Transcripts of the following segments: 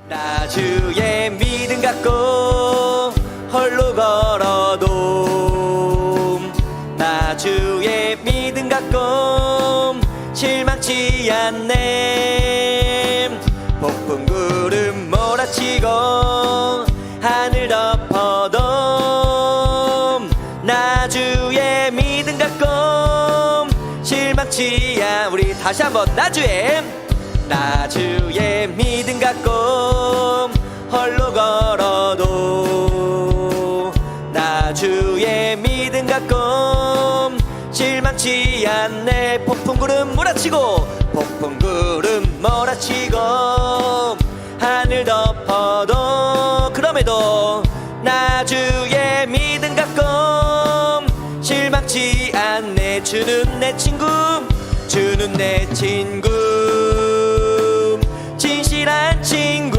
나 주의 믿음 갖고 홀로 걸어도 나 주의 믿음 갖고 실망치 않네. 폭풍 구름 몰아치고 하늘 덮어도 나 주의 믿음 갖고 실망치 않. 우리 다시 한번 나 주의 믿음 갖고 홀로 걸어도 나 주의 믿음 갖고 실망치 않네. 폭풍구름 몰아치고 하늘 덮어도 그럼에도 나 주의 믿음 갖고 실망치 않네. 주는 내 친구 진실한 친구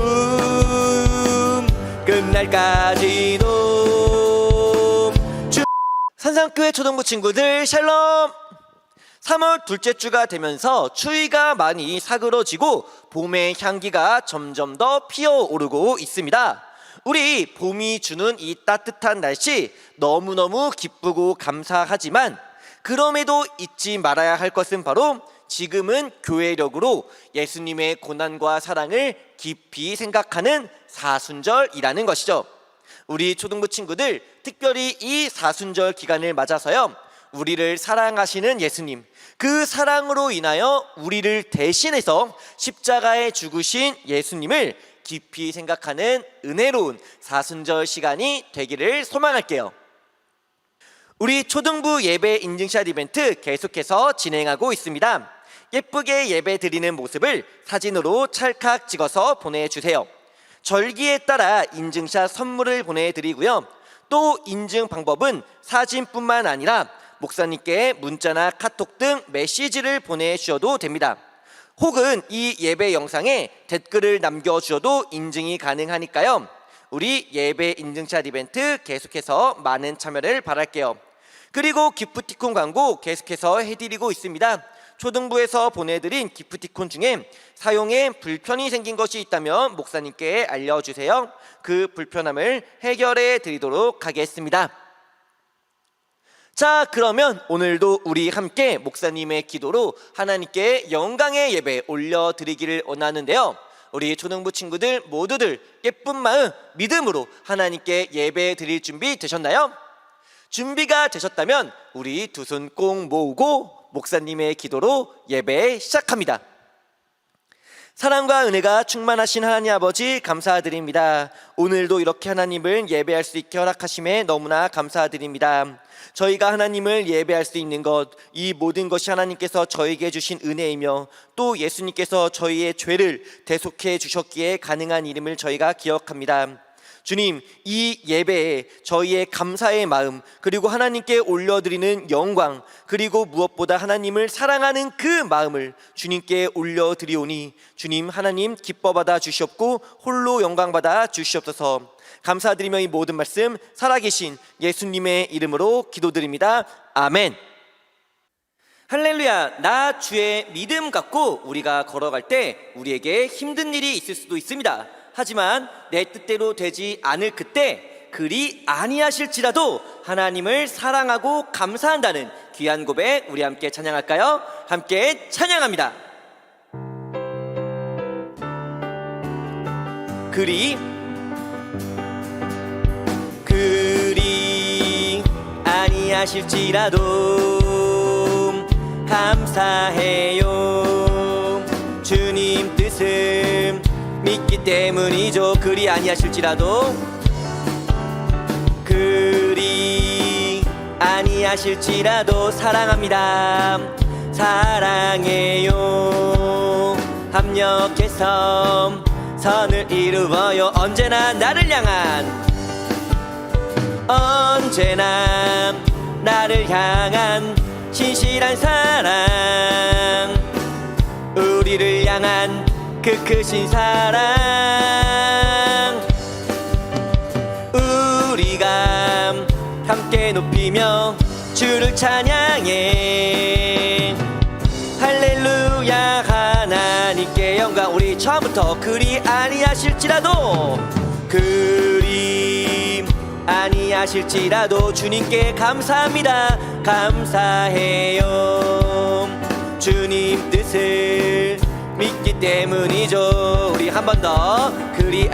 끝날까지도. 산상교회 초등부 친구들 샬롬. 3월 둘째 주가 되면서 추위가 많이 사그러지고 봄의 향기가 점점 더 피어오르고 있습니다. 우리 봄이 주는 이 따뜻한 날씨 너무너무 기쁘고 감사하지만 그럼에도 잊지 말아야 할 것은 바로 지금은 교회력으로 예수님의 고난과 사랑을 깊이 생각하는 사순절이라는 것이죠. 우리 초등부 친구들 특별히 이 사순절 기간을 맞아서요, 우리를 사랑하시는 예수님, 그 사랑으로 인하여 우리를 대신해서 십자가에 죽으신 예수님을 깊이 생각하는 은혜로운 사순절 시간이 되기를 소망할게요. 우리 초등부 예배 인증샷 이벤트 계속해서 진행하고 있습니다. 예쁘게 예배 드리는 모습을 사진으로 찰칵 찍어서 보내주세요. 절기에 따라 인증샷 선물을 보내드리고요. 또 인증 방법은 사진뿐만 아니라 목사님께 문자나 카톡 등 메시지를 보내주셔도 됩니다. 혹은 이 예배 영상에 댓글을 남겨주셔도 인증이 가능하니까요. 우리 예배 인증샷 이벤트 계속해서 많은 참여를 바랄게요. 그리고 기프티콘 광고 계속해서 해드리고 있습니다. 초등부에서 보내드린 기프티콘 중에 사용에 불편이 생긴 것이 있다면 목사님께 알려주세요. 그 불편함을 해결해 드리도록 하겠습니다. 자, 그러면 오늘도 우리 함께 목사님의 기도로 하나님께 영광의 예배 올려드리기를 원하는데요. 우리 초등부 친구들 모두들 예쁜 마음, 믿음으로 하나님께 예배 드릴 준비 되셨나요? 준비가 되셨다면 우리 두 손 꼭 모으고 목사님의 기도로 예배 시작합니다. 사랑과 은혜가 충만하신 하나님 아버지 감사드립니다. 오늘도 이렇게 하나님을 예배할 수 있게 허락하심에 너무나 감사드립니다. 저희가 하나님을 예배할 수 있는 것, 이 모든 것이 하나님께서 저에게 주신 은혜이며 또 예수님께서 저희의 죄를 대속해 주셨기에 가능한 일임을 저희가 기억합니다. 주님, 이 예배에 저희의 감사의 마음, 그리고 하나님께 올려드리는 영광, 그리고 무엇보다 하나님을 사랑하는 그 마음을 주님께 올려드리오니 주님 하나님 기뻐받아 주시옵고 홀로 영광받아 주시옵소서. 감사드리며 이 모든 말씀 살아계신 예수님의 이름으로 기도드립니다. 아멘. 할렐루야. 나 주의 믿음 갖고 우리가 걸어갈 때 우리에게 힘든 일이 있을 수도 있습니다. 하지만 내 뜻대로 되지 않을 그때 그리 아니하실지라도 하나님을 사랑하고 감사한다는 귀한 고백 우리 함께 찬양할까요? 함께 찬양합니다. 그리 아니하실지라도 감사해요. 주님 뜻을 믿기 때문이죠. 그리 아니하실지라도 아니하실지라도 사랑합니다. 사랑해요. 합력해서 선을 이루어요. 언제나 나를 향한 신실한 사랑, 우리를 향한 그 크신 사랑, 우리가 함께 높이며 주를 찬양해. 할렐루야. 하나님께 영광. 우리 처음부터 그리 아니하실지라도 그리 아니하실지라도 주님께 감사합니다. 감사해요. 주님 뜻을 믿기 때문이죠. 우리 한 번 더. 그리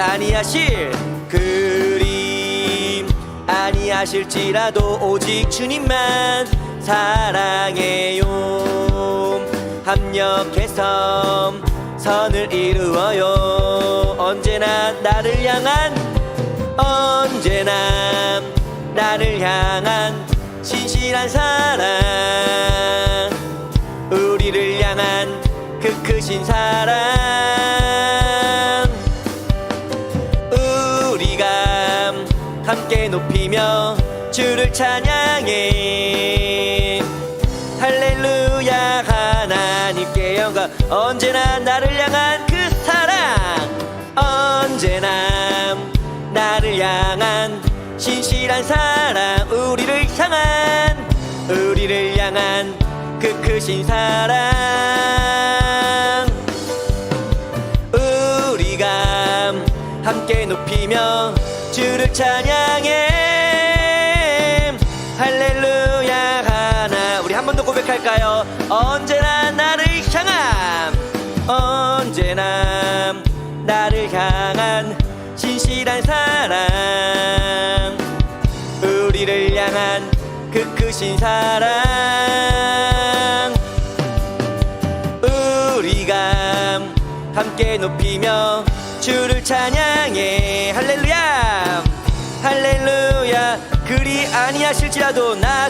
아니하실지라도 오직 주님만 사랑해요. 합력해서 선을 이루어요. 언제나 나를 향한 신실한 사랑, 우리를 향한 그 크신 사랑, 우리가 함께 높이며 주를 찬양해. 할렐루야. 하나님께 영광. 언제나 나를 향한 그 사랑, 언제나 나를 향한 신실한 사랑, 우리를 향한 그 크신 사랑, 우리가 함께 높이며 주를 찬양해. 할렐루야. 하나. 우리 한 번 더 고백할까요? 언제나 나를 향한 신실한 사랑, 우리를 향한 그 크신 사랑, 우리가 함께 높이며 주를 찬양해. 할렐루야. 할렐루야. 그리 아니하실지라도 나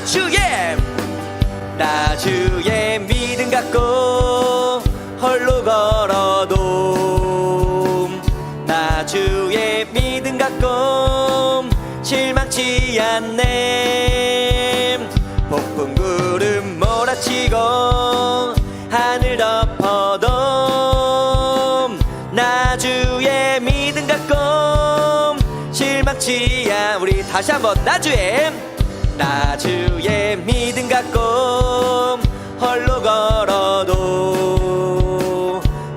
주의 믿음 갖고 홀로 걸어도, 나 주의 믿음 갖고 실망치 않네. 폭풍 구름 몰아치고 하늘 덮어도, 나 주의 믿음 갖고 실망치 않. 우리 다시 한번. 나 주의 믿음 갖고 홀로 걸어도,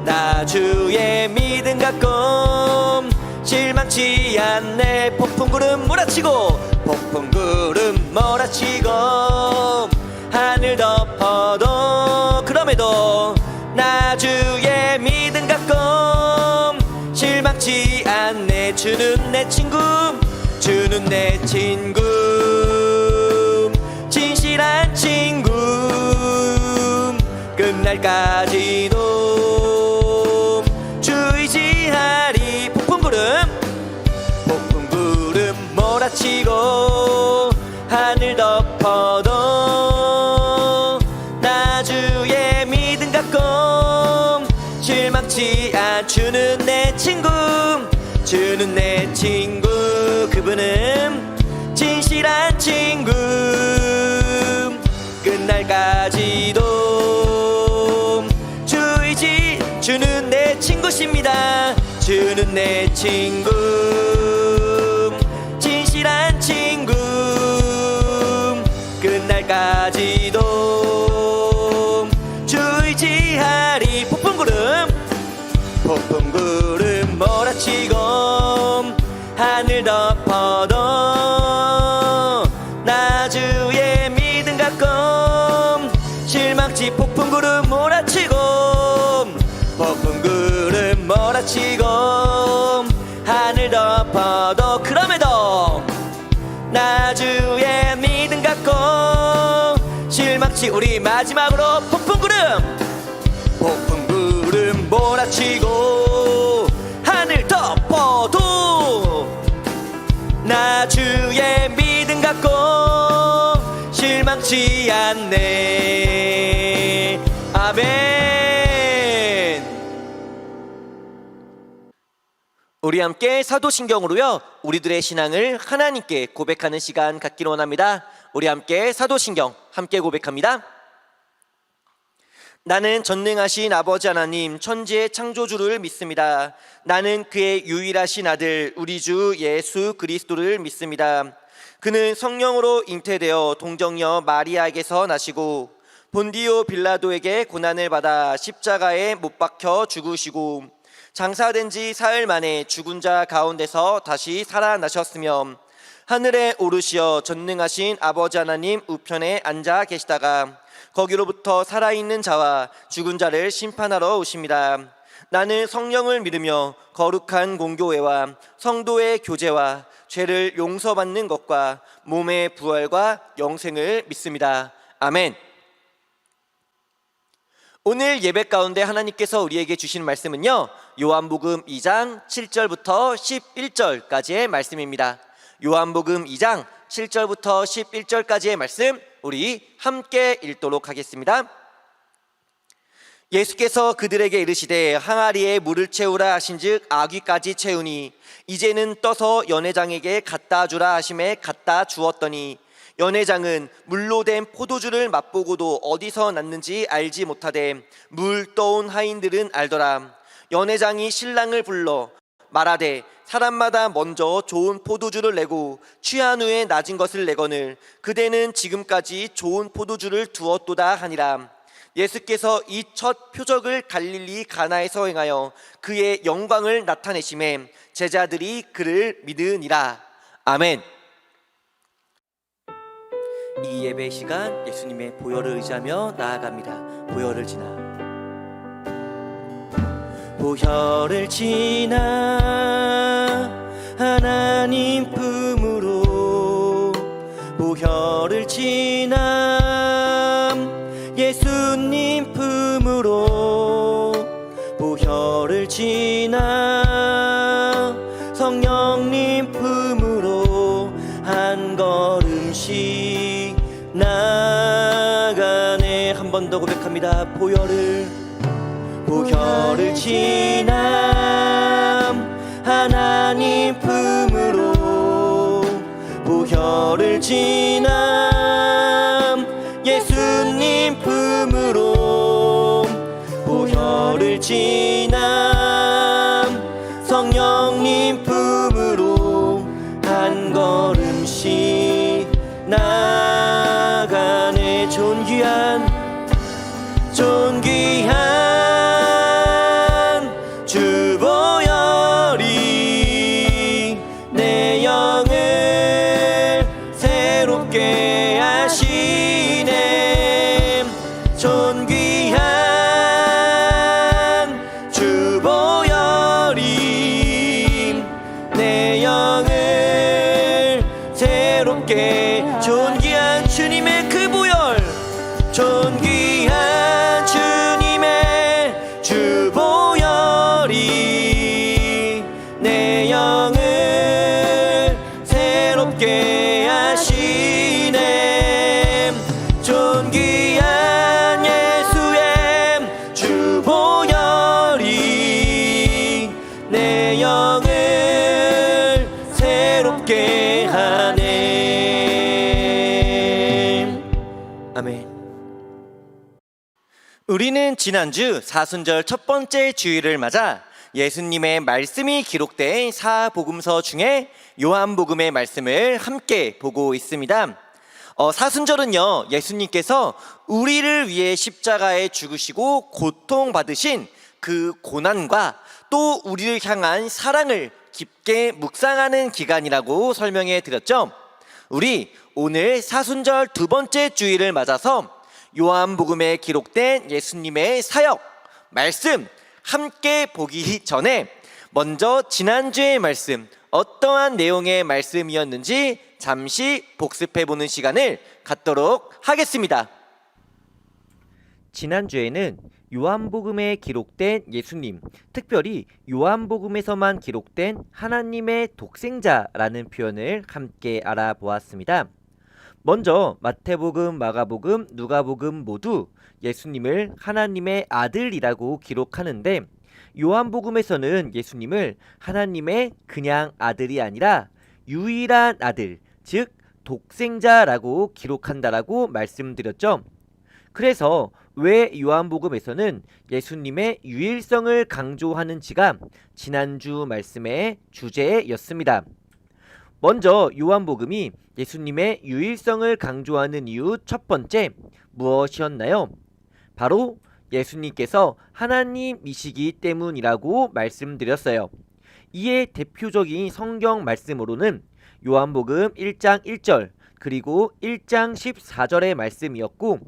나 주의 믿음 갖고 실망치 않네. 폭풍 구름 몰아치고 하늘 덮어도, 그럼에도 나 주의 믿음 갖고 실망치 않네. 주는 내 친구, 진실한 친구, 끝날까지도 주 의지하리. 폭풍 구름 몰아치고 하늘 덮어도, 나 주의 믿음 갖고 실망치 않. 주는 내 친구, 그분은 진실한 친구, 끝날까지도 주 의지. 주는 내 친구십니다. 주는 내 친구, 진실한 친구, 끝날까지도 주 의지하리. 폭풍 구름 몰아치고 하늘 덮어도, 나 주의 믿음 갖고 실망치. 폭풍 구름 몰아치고 하늘 덮어도, 그럼에도 나 주의 믿음 갖고 실망치. 우리 마지막으로 폭풍 구름 몰아치고 하늘 덮어도, 나 주의 믿음 갖고 실망치 않네. 아멘. 우리 함께 사도신경으로요, 우리들의 신앙을 하나님께 고백하는 시간 갖기를 원합니다. 우리 함께 사도신경 함께 고백합니다. 나는 전능하신 아버지 하나님 천지의 창조주를 믿습니다. 나는 그의 유일하신 아들 우리 주 예수 그리스도를 믿습니다. 그는 성령으로 잉태되어 동정녀 마리아에게서 나시고 본디오 빌라도에게 고난을 받아 십자가에 못 박혀 죽으시고 장사된 지 사흘 만에 죽은 자 가운데서 다시 살아나셨으며 하늘에 오르시어 전능하신 아버지 하나님 우편에 앉아 계시다가 거기로부터 살아있는 자와 죽은 자를 심판하러 오십니다. 나는 성령을 믿으며 거룩한 공교회와 성도의 교제와 죄를 용서받는 것과 몸의 부활과 영생을 믿습니다. 아멘. 오늘 예배 가운데 하나님께서 우리에게 주신 말씀은요, 요한복음 2장 7절부터 11절까지의 말씀입니다. 요한복음 2장 7절부터 11절까지의 말씀 우리 함께 읽도록 하겠습니다. 예수께서 그들에게 이르시되 항아리에 물을 채우라 하신즉 아귀까지 채우니 이제는 떠서 연회장에게 갖다 주라 하심에 갖다 주었더니 연회장은 물로 된 포도주를 맛보고도 어디서 났는지 알지 못하되 물 떠온 하인들은 알더라. 연회장이 신랑을 불러 말하되 사람마다 먼저 좋은 포도주를 내고 취한 후에 낮은 것을 내거늘 그대는 지금까지 좋은 포도주를 두었도다 하니라. 예수께서 이 첫 표적을 갈릴리 가나에서 행하여 그의 영광을 나타내심에 제자들이 그를 믿으니라. 아멘. 이 예배 시간 예수님의 보혈을 의지하며 나아갑니다. 보혈을 지나 보혈을 지나 하나님 품으로 보혈을 지나 예수님 품으로 보혈을 지나 성령님 품으로 한 걸음씩 나가네. 한 번 더 고백합니다. 보혈을 지나 하나님 품으로 보혈을 지나 예수님 품으로 보혈을 지나 성령님 품으로 한 걸음씩 나가네. 존귀한 주보혈이 내 영을 새롭게 하시네. 존귀한 주보혈이 내 영을 새롭게 존귀한 주님의 그 보혈 존귀한 주님의 주보혈이 내 영을 새롭게 하시네. 존귀한 예수의 주보혈이 내 영을 새롭게 하네. 아멘. 우리는 지난주 사순절 첫 번째 주일을 맞아 예수님의 말씀이 기록된 사복음서 중에 요한복음의 말씀을 함께 보고 있습니다. 사순절은요, 예수님께서 우리를 위해 십자가에 죽으시고 고통받으신 그 고난과 또 우리를 향한 사랑을 깊게 묵상하는 기간이라고 설명해 드렸죠. 우리 오늘 사순절 두 번째 주일을 맞아서 요한복음에 기록된 예수님의 사역, 말씀 함께 보기 전에 먼저 지난주의 말씀, 어떠한 내용의 말씀이었는지 잠시 복습해보는 시간을 갖도록 하겠습니다. 지난주에는 요한복음에 기록된 예수님, 특별히 요한복음에서만 기록된 하나님의 독생자라는 표현을 함께 알아보았습니다. 먼저 마태복음, 마가복음, 누가복음 모두 예수님을 하나님의 아들이라고 기록하는데 요한복음에서는 예수님을 하나님의 그냥 아들이 아니라 유일한 아들, 즉 독생자라고 기록한다라고 말씀드렸죠. 그래서 왜 요한복음에서는 예수님의 유일성을 강조하는지가 지난주 말씀의 주제였습니다. 먼저 요한복음이 예수님의 유일성을 강조하는 이유 첫 번째 무엇이었나요? 바로 예수님께서 하나님이시기 때문이라고 말씀드렸어요. 이에 대표적인 성경 말씀으로는 요한복음 1장 1절 그리고 1장 14절의 말씀이었고,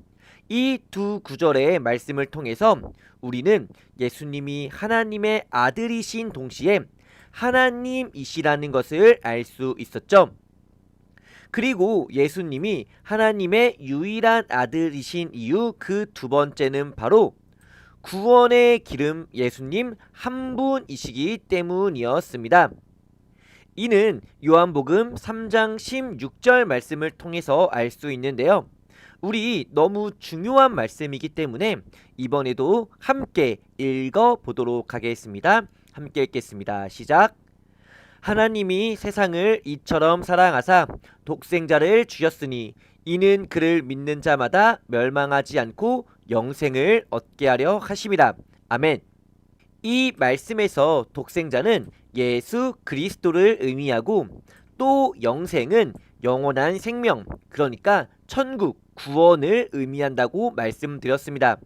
이 두 구절의 말씀을 통해서 우리는 예수님이 하나님의 아들이신 동시에 하나님이시라는 것을 알 수 있었죠. 그리고 예수님이 하나님의 유일한 아들이신 이유 그 두 번째는 바로 구원의 기름 예수님 한 분이시기 때문이었습니다. 이는 요한복음 3장 16절 말씀을 통해서 알 수 있는데요. 우리 너무 중요한 말씀이기 때문에 이번에도 함께 읽어보도록 하겠습니다. 함께 읽겠습니다. 시작. 하나님이 세상을 이처럼 사랑하사 독생자를 주셨으니 이는 그를 믿는 자마다 멸망하지 않고 영생을 얻게 하려 하심이라. 아멘. 이 말씀에서 독생자는 예수 그리스도를 의미하고, 또 영생은 영원한 생명, 그러니까 천국, 구원을 의미한다고 말씀드렸습니다.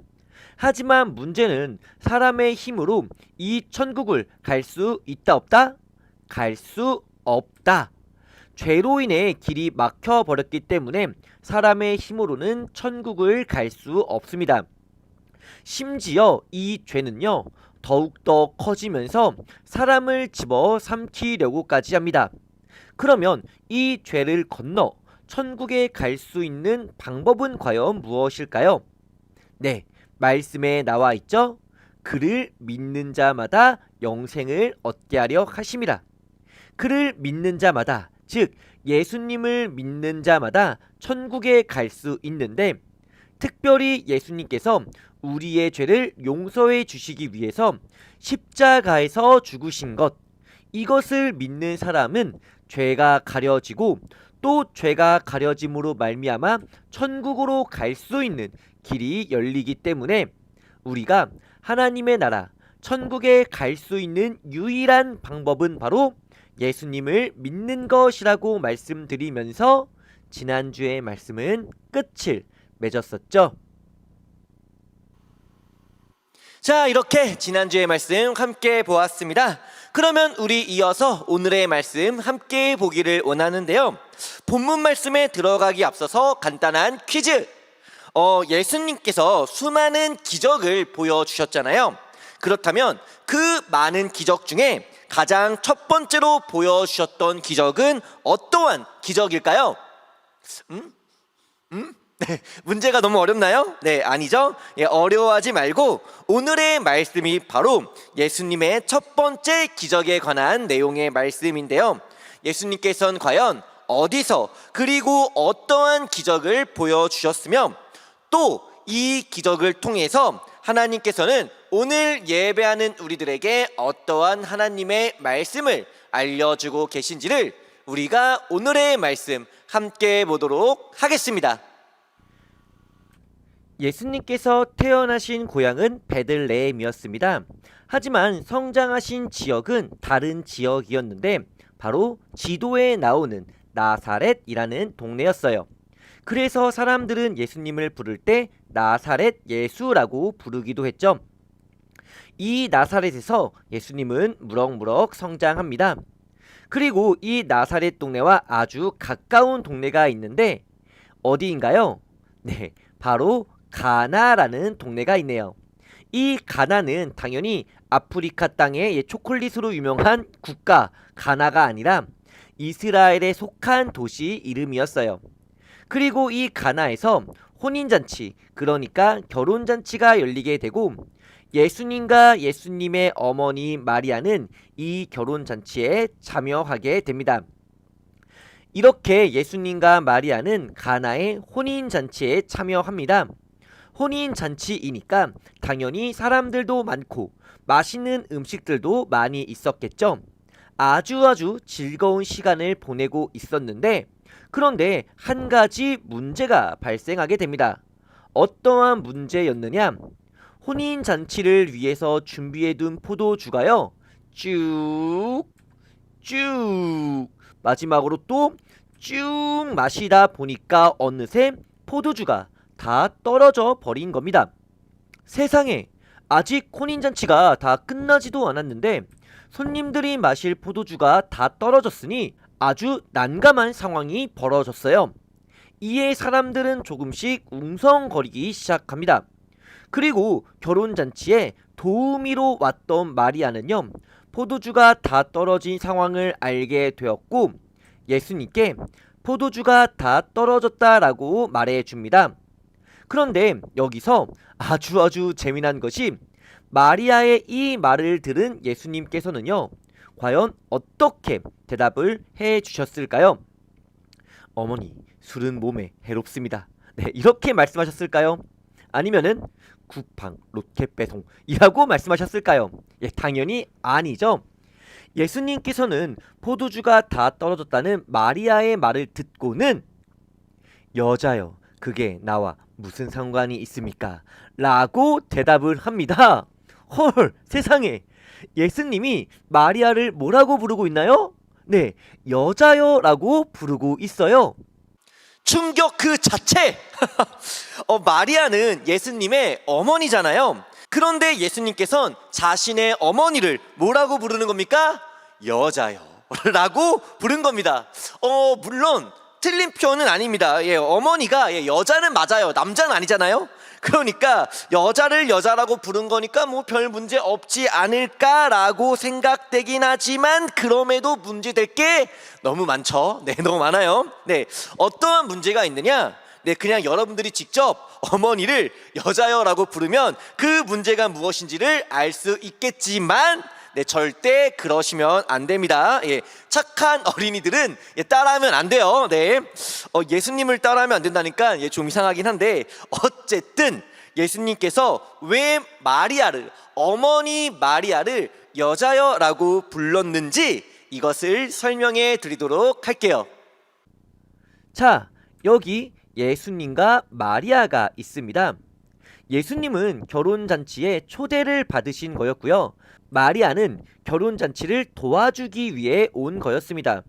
하지만 문제는 사람의 힘으로 이 천국을 갈 수 있다 없다? 갈 수 없다. 죄로 인해 길이 막혀 버렸기 때문에 사람의 힘으로는 천국을 갈 수 없습니다. 심지어 이 죄는요, 더욱더 커지면서 사람을 집어 삼키려고까지 합니다. 그러면 이 죄를 건너 천국에 갈 수 있는 방법은 과연 무엇일까요? 네, 말씀에 나와 있죠. 그를 믿는 자마다 영생을 얻게 하려 하심이라. 그를 믿는 자마다, 즉 예수님을 믿는 자마다 천국에 갈 수 있는데, 특별히 예수님께서 우리의 죄를 용서해 주시기 위해서 십자가에서 죽으신 것, 이것을 믿는 사람은 죄가 가려지고, 또 죄가 가려짐으로 말미암아 천국으로 갈 수 있는 길이 열리기 때문에 우리가 하나님의 나라 천국에 갈 수 있는 유일한 방법은 바로 예수님을 믿는 것이라고 말씀드리면서 지난주의 말씀은 끝을 맺었었죠. 자, 이렇게 지난주의 말씀 함께 보았습니다. 그러면 우리 이어서 오늘의 말씀 함께 보기를 원하는데요. 본문 말씀에 들어가기 앞서서 간단한 퀴즈. 예수님께서 수많은 기적을 보여주셨잖아요. 그렇다면 그 많은 기적 중에 가장 첫 번째로 보여주셨던 기적은 어떠한 기적일까요? 네, 문제가 너무 어렵나요? 네, 아니죠? 어려워하지 말고 오늘의 말씀이 바로 예수님의 첫 번째 기적에 관한 내용의 말씀인데요. 예수님께서는 과연 어디서 그리고 어떠한 기적을 보여주셨으며, 또 이 기적을 통해서 하나님께서는 오늘 예배하는 우리들에게 어떠한 하나님의 말씀을 알려주고 계신지를 우리가 오늘의 말씀 함께 보도록 하겠습니다. 예수님께서 태어나신 고향은 베들레헴이었습니다. 하지만 성장하신 지역은 다른 지역이었는데 바로 지도에 나오는 나사렛이라는 동네였어요. 그래서 사람들은 예수님을 부를 때 나사렛 예수라고 부르기도 했죠. 이 나사렛에서 예수님은 무럭무럭 성장합니다. 그리고 이 나사렛 동네와 아주 가까운 동네가 있는데 어디인가요? 네, 바로 가나라는 동네가 있네요. 이 가나는 당연히 아프리카 땅의 초콜릿으로 유명한 국가 가나가 아니라 이스라엘에 속한 도시 이름이었어요. 그리고 이 가나에서 혼인잔치, 그러니까 결혼잔치가 열리게 되고, 예수님과 예수님의 어머니 마리아는 이 결혼잔치에 참여하게 됩니다. 이렇게 예수님과 마리아는 가나의 혼인잔치에 참여합니다. 혼인잔치이니까 당연히 사람들도 많고 맛있는 음식들도 많이 있었겠죠. 아주 즐거운 시간을 보내고 있었는데, 그런데 한 가지 문제가 발생하게 됩니다. 어떠한 문제였느냐? 혼인잔치를 위해서 준비해둔 포도주가요, 쭉 마지막으로 또 쭉 마시다 보니까 어느새 포도주가 다 떨어져 버린 겁니다. 세상에, 아직 혼인잔치가 다 끝나지도 않았는데 손님들이 마실 포도주가 다 떨어졌으니 아주 난감한 상황이 벌어졌어요. 이에 사람들은 조금씩 웅성거리기 시작합니다. 그리고 결혼잔치에 도우미로 왔던 마리아는요, 포도주가 다 떨어진 상황을 알게 되었고 예수님께 포도주가 다 떨어졌다라고 말해줍니다. 그런데 여기서 아주 재미난 것이 마리아의 이 말을 들은 예수님께서는요, 과연 어떻게 대답을 해 주셨을까요? 어머니, 술은 몸에 해롭습니다. 네, 이렇게 말씀하셨을까요? 아니면은 쿠팡 로켓 배송이라고 말씀하셨을까요? 예, 당연히 아니죠. 예수님께서는 포도주가 다 떨어졌다는 마리아의 말을 듣고는 여자여, 그게 나와 무슨 상관이 있습니까? 라고 대답을 합니다. 헐, 세상에. 예수님이 마리아를 뭐라고 부르고 있나요? 네, 여자여 라고 부르고 있어요. 충격 그 자체! 마리아는 예수님의 어머니잖아요. 그런데 예수님께서는 자신의 어머니를 뭐라고 부르는 겁니까? 여자여 라고 부른 겁니다. 물론 틀린 표현은 아닙니다. 예, 어머니가 여자는 맞아요. 남자는 아니잖아요. 그러니까 여자를 여자라고 부른 거니까 뭐 별 문제 없지 않을까라고 생각되긴 하지만 그럼에도 문제될 게 너무 많죠. 네, 너무 많아요. 네, 어떠한 문제가 있느냐? 네, 그냥 여러분들이 직접 어머니를 여자여라고 부르면 그 문제가 무엇인지를 알 수 있겠지만 네, 절대 그러시면 안 됩니다. 예, 착한 어린이들은 따라하면 안 돼요. 네, 예수님을 따라하면 안 된다니까 좀 이상하긴 한데 어쨌든 예수님께서 왜 마리아를, 어머니 마리아를 여자여라고 불렀는지 이것을 설명해 드리도록 할게요. 자, 여기 예수님과 마리아가 있습니다. 예수님은 결혼잔치에 초대를 받으신 거였고요. 마리아는 결혼잔치를 도와주기 위해 온 거였습니다.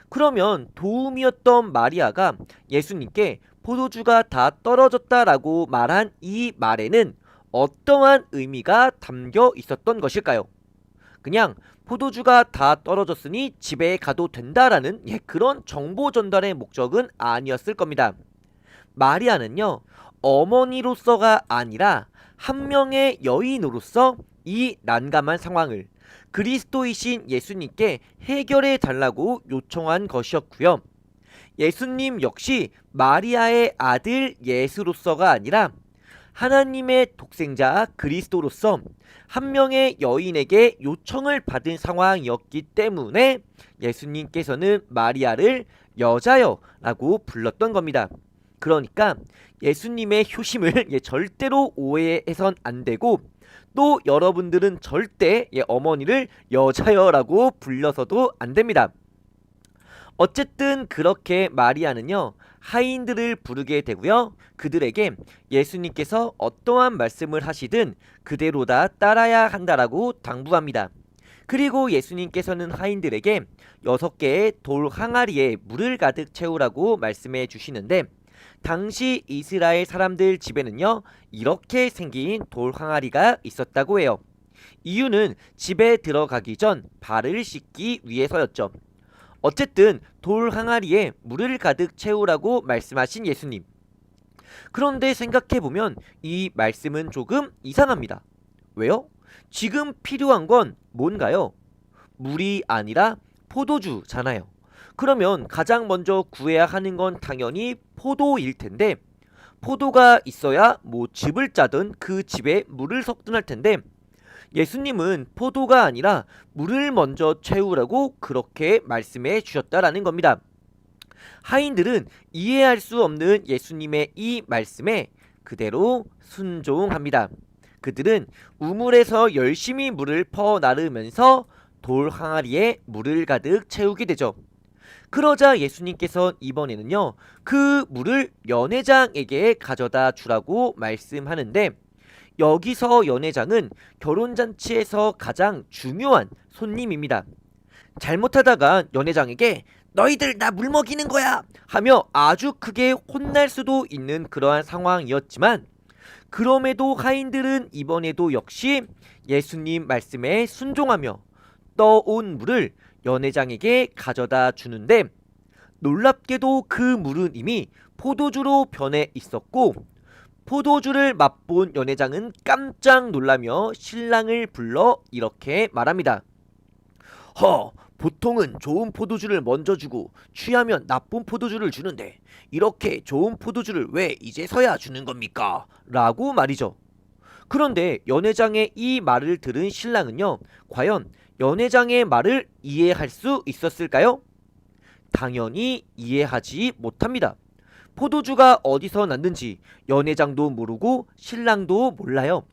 그러면 도움이었던 마리아가 예수님께 포도주가 다 떨어졌다라고 말한 이 말에는 어떠한 의미가 담겨 있었던 것일까요? 그냥 포도주가 다 떨어졌으니 집에 가도 된다라는 그런 정보 전달의 목적은 아니었을 겁니다. 마리아는요, 어머니로서가 아니라 한 명의 여인으로서 이 난감한 상황을 그리스도이신 예수님께 해결해 달라고 요청한 것이었고요. 예수님 역시 마리아의 아들 예수로서가 아니라 하나님의 독생자 그리스도로서 한 명의 여인에게 요청을 받은 상황이었기 때문에 예수님께서는 마리아를 여자여라고 불렀던 겁니다. 그러니까 예수님의 효심을 절대로 오해해선 안 되고 또 여러분들은 절대 어머니를 여자여라고 불러서도 안 됩니다. 어쨌든 그렇게 마리아는요, 하인들을 부르게 되고요, 그들에게 예수님께서 어떠한 말씀을 하시든 그대로 다 따라야 한다라고 당부합니다. 그리고 예수님께서는 하인들에게 6개의 돌 항아리에 물을 가득 채우라고 말씀해 주시는데, 당시 이스라엘 사람들 집에는요, 이렇게 생긴 돌 항아리가 있었다고 해요. 이유는 집에 들어가기 전 발을 씻기 위해서였죠. 어쨌든 돌 항아리에 물을 가득 채우라고 말씀하신 예수님. 그런데 생각해보면 이 말씀은 조금 이상합니다. 왜요? 지금 필요한 건 뭔가요? 물이 아니라 포도주잖아요. 그러면 가장 먼저 구해야 하는 건 당연히 포도일 텐데, 포도가 있어야 뭐 집을 짜든 그 집에 물을 섞든 할 텐데, 예수님은 포도가 아니라 물을 먼저 채우라고 그렇게 말씀해 주셨다라는 겁니다. 하인들은 이해할 수 없는 예수님의 이 말씀에 그대로 순종합니다. 그들은 우물에서 열심히 물을 퍼 나르면서 돌 항아리에 물을 가득 채우게 되죠. 그러자 예수님께서 이번에는요, 그 물을 연회장에게 가져다 주라고 말씀하는데, 여기서 연회장은 결혼잔치에서 가장 중요한 손님입니다. 잘못하다가 연회장에게 너희들 나 물 먹이는 거야 하며 아주 크게 혼날 수도 있는 그러한 상황이었지만, 그럼에도 하인들은 이번에도 역시 예수님 말씀에 순종하며 떠온 물을 연회장에게 가져다 주는데, 놀랍게도 그 물은 이미 포도주로 변해 있었고, 포도주를 맛본 연회장은 깜짝 놀라며 신랑을 불러 이렇게 말합니다. 보통은 좋은 포도주를 먼저 주고 취하면 나쁜 포도주를 주는데 이렇게 좋은 포도주를 왜 이제서야 주는 겁니까? 라고 말이죠. 그런데 연회장의 이 말을 들은 신랑은요, 과연 연회장의 말을 이해할 수 있었을까요? 당연히 이해하지 못합니다. 포도주가 어디서 났는지 연회장도 모르고 신랑도 몰라요.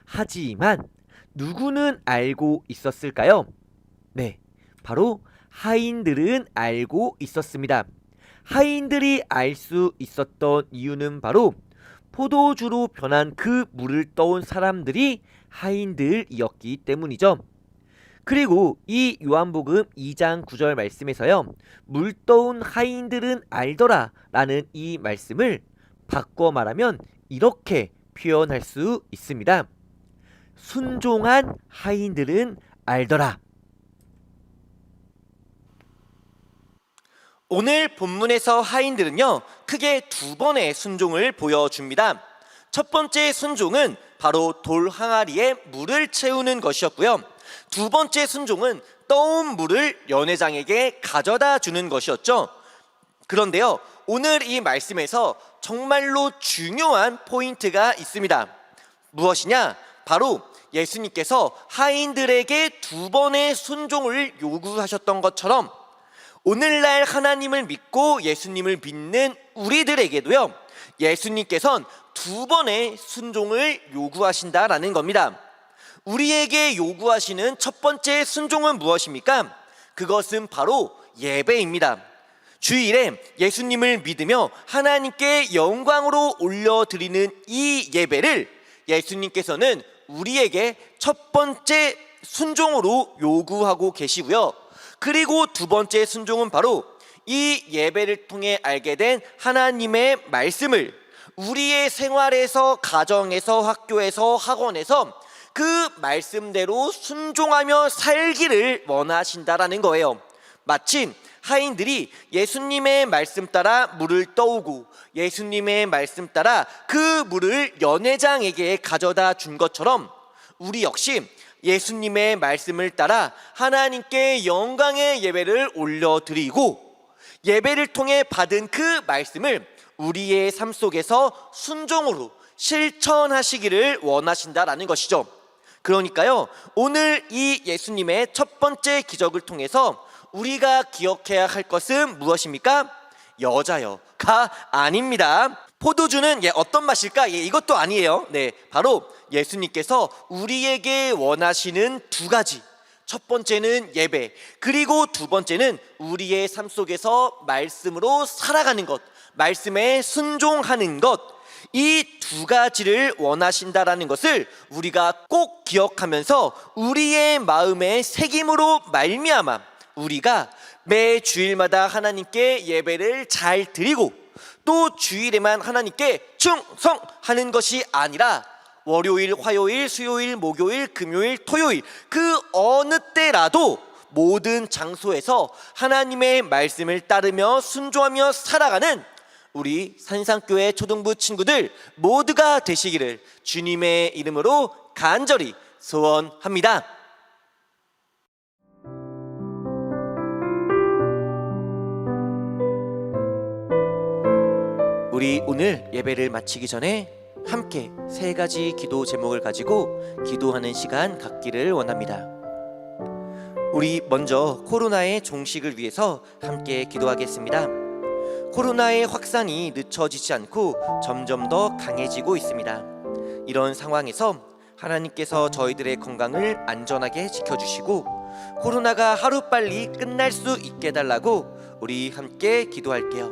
하지만 누구는 알고 있었을까요? 네, 바로 하인들은 알고 있었습니다. 하인들이 알 수 있었던 이유는 바로 포도주로 변한 그 물을 떠온 사람들이 하인들이었기 때문이죠. 그리고 이 요한복음 2장 9절 말씀에서요, 물 떠온 하인들은 알더라 라는 이 말씀을 바꿔 말하면 이렇게 표현할 수 있습니다. 순종한 하인들은 알더라. 오늘 본문에서 하인들은요, 크게 두 번의 순종을 보여줍니다. 첫 번째 순종은 바로 돌 항아리에 물을 채우는 것이었고요. 두 번째 순종은 떠온 물을 연회장에게 가져다 주는 것이었죠. 그런데요, 오늘 이 말씀에서 정말로 중요한 포인트가 있습니다. 무엇이냐? 바로 예수님께서 하인들에게 두 번의 순종을 요구하셨던 것처럼 오늘날 하나님을 믿고 예수님을 믿는 우리들에게도요, 예수님께서는 두 번의 순종을 요구하신다라는 겁니다. 우리에게 요구하시는 첫 번째 순종은 무엇입니까? 그것은 바로 예배입니다. 주일에 예수님을 믿으며 하나님께 영광으로 올려드리는 이 예배를 예수님께서는 우리에게 첫 번째 순종으로 요구하고 계시고요. 그리고 두 번째 순종은 바로 이 예배를 통해 알게 된 하나님의 말씀을 우리의 생활에서, 가정에서, 학교에서, 학원에서 그 말씀대로 순종하며 살기를 원하신다라는 거예요. 마침 하인들이 예수님의 말씀 따라 물을 떠오고 예수님의 말씀 따라 그 물을 연회장에게 가져다 준 것처럼 우리 역시 예수님의 말씀을 따라 하나님께 영광의 예배를 올려드리고 예배를 통해 받은 그 말씀을 우리의 삶 속에서 순종으로 실천하시기를 원하신다라는 것이죠. 그러니까요, 오늘 이 예수님의 첫 번째 기적을 통해서 우리가 기억해야 할 것은 무엇입니까? 여자여가 아닙니다. 포도주는 어떤 맛일까? 이것도 아니에요. 네, 바로 예수님께서 우리에게 원하시는 두 가지. 첫 번째는 예배, 그리고 두 번째는 우리의 삶 속에서 말씀으로 살아가는 것, 말씀에 순종하는 것, 이 두 가지를 원하신다라는 것을 우리가 꼭 기억하면서 우리의 마음에 새김으로 말미암아 우리가 매 주일마다 하나님께 예배를 잘 드리고 또 주일에만 하나님께 충성하는 것이 아니라 월요일, 화요일, 수요일, 목요일, 금요일, 토요일 그 어느 때라도 모든 장소에서 하나님의 말씀을 따르며 순종하며 살아가는 우리 산상교회 초등부 친구들 모두가 되시기를 주님의 이름으로 간절히 소원합니다. 우리 오늘 예배를 마치기 전에 함께 세 가지 기도 제목을 가지고 기도하는 시간 갖기를 원합니다. 우리 먼저 코로나의 종식을 위해서 함께 기도하겠습니다. 코로나의 확산이 늦춰지지 않고 점점 더 강해지고 있습니다. 이런 상황에서 하나님께서 저희들의 건강을 안전하게 지켜주시고 코로나가 하루빨리 끝날 수 있게 해달라고 우리 함께 기도할게요.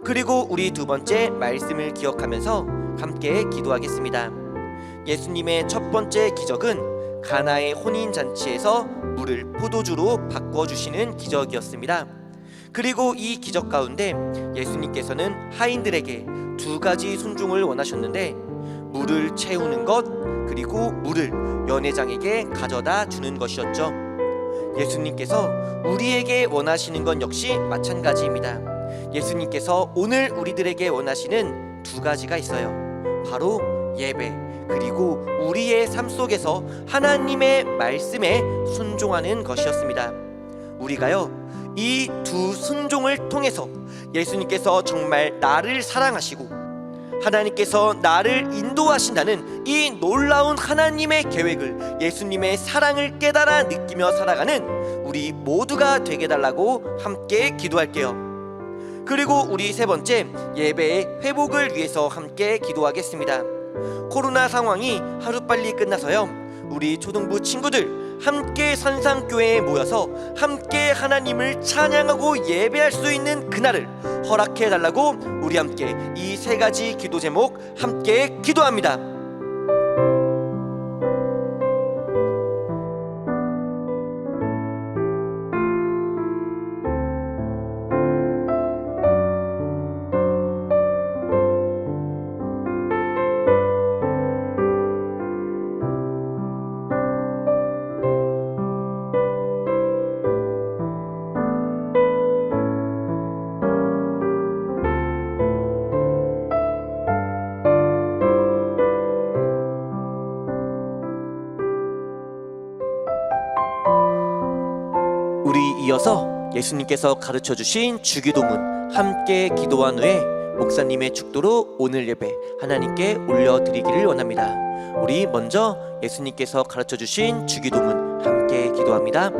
그리고 우리 두 번째 말씀을 기억하면서 함께 기도하겠습니다. 예수님의 첫 번째 기적은 가나의 혼인잔치에서 물을 포도주로 바꿔주시는 기적이었습니다. 그리고 이 기적 가운데 예수님께서는 하인들에게 두 가지 순종을 원하셨는데 물을 채우는 것, 그리고 물을 연회장에게 가져다 주는 것이었죠. 예수님께서 우리에게 원하시는 건 역시 마찬가지입니다. 예수님께서 오늘 우리들에게 원하시는 두 가지가 있어요. 바로 예배, 그리고 우리의 삶 속에서 하나님의 말씀에 순종하는 것이었습니다. 우리가요, 이 두 순종을 통해서 예수님께서 정말 나를 사랑하시고 하나님께서 나를 인도하신다는 이 놀라운 하나님의 계획을, 예수님의 사랑을 깨달아 느끼며 살아가는 우리 모두가 되게 달라고 함께 기도할게요. 그리고 우리 세 번째, 예배의 회복을 위해서 함께 기도하겠습니다. 코로나 상황이 하루빨리 끝나서요, 우리 초등부 친구들 함께 산상교회에 모여서 함께 하나님을 찬양하고 예배할 수 있는 그날을 허락해 달라고 우리 함께 이 세 가지 기도 제목 함께 기도합니다. 우리 이어서 예수님께서 가르쳐 주신 주기도문 함께 기도한 후에 목사님의 축도로 오늘 예배 하나님께 올려드리기를 원합니다. 우리 먼저 예수님께서 가르쳐 주신 주기도문 함께 기도합니다.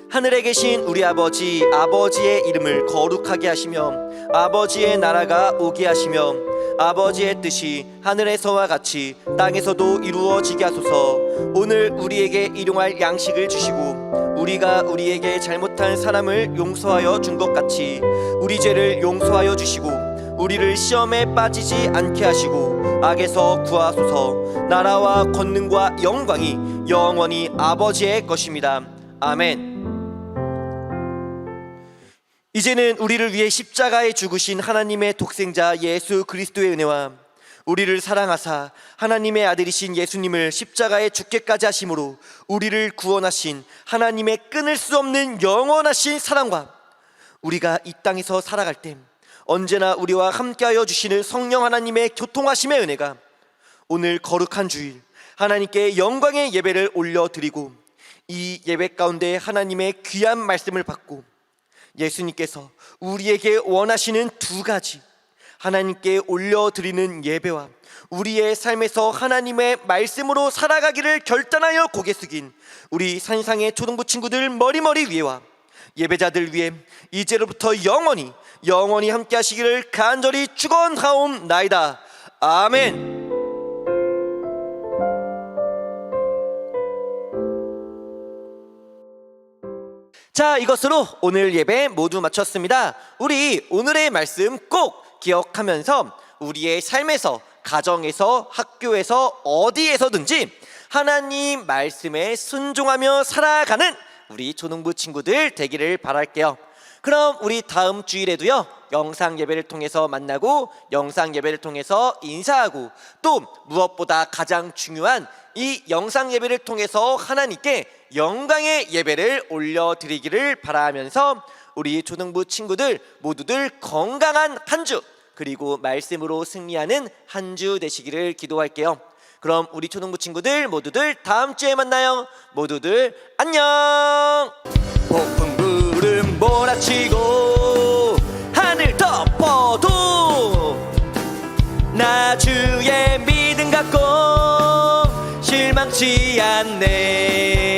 하늘에 계신 우리 아버지, 아버지의 이름을 거룩하게 하시며 아버지의 나라가 오게 하시며 아버지의 뜻이 하늘에서와 같이 땅에서도 이루어지게 하소서. 오늘 우리에게 일용할 양식을 주시고 우리가 우리에게 잘못한 사람을 용서하여 준 것 같이 우리 죄를 용서하여 주시고 우리를 시험에 빠지지 않게 하시고 악에서 구하소서. 나라와 권능과 영광이 영원히 아버지의 것입니다. 아멘. 이제는 우리를 위해 십자가에 죽으신 하나님의 독생자 예수 그리스도의 은혜와 우리를 사랑하사 하나님의 아들이신 예수님을 십자가에 죽게까지 하심으로 우리를 구원하신 하나님의 끊을 수 없는 영원하신 사랑과 우리가 이 땅에서 살아갈 때 언제나 우리와 함께하여 주시는 성령 하나님의 교통하심의 은혜가 오늘 거룩한 주일 하나님께 영광의 예배를 올려드리고 이 예배 가운데 하나님의 귀한 말씀을 받고 예수님께서 우리에게 원하시는 두 가지 하나님께 올려드리는 예배와 우리의 삶에서 하나님의 말씀으로 살아가기를 결단하여 고개 숙인 우리 산상의 초등부 친구들 머리머리 위에와 예배자들 위에 이제로부터 영원히 함께 하시기를 간절히 축원하옵나이다. 아멘. 자, 이것으로 오늘 예배 모두 마쳤습니다. 우리 오늘의 말씀 꼭 기억하면서 우리의 삶에서, 가정에서, 학교에서, 어디에서든지 하나님 말씀에 순종하며 살아가는 우리 초등부 친구들 되기를 바랄게요. 그럼 우리 다음 주일에도요, 영상 예배를 통해서 만나고 영상 예배를 통해서 인사하고 또 무엇보다 가장 중요한 이 영상 예배를 통해서 하나님께 영광의 예배를 올려드리기를 바라면서 우리 초등부 친구들 모두들 건강한 한 주 그리고 말씀으로 승리하는 한 주 되시기를 기도할게요. 그럼 우리 초등부 친구들 모두들 다음 주에 만나요. 모두들 안녕. 폭풍 구름 몰아치고 하늘 덮어도 나 주의 믿음 갖고 실망치 않네.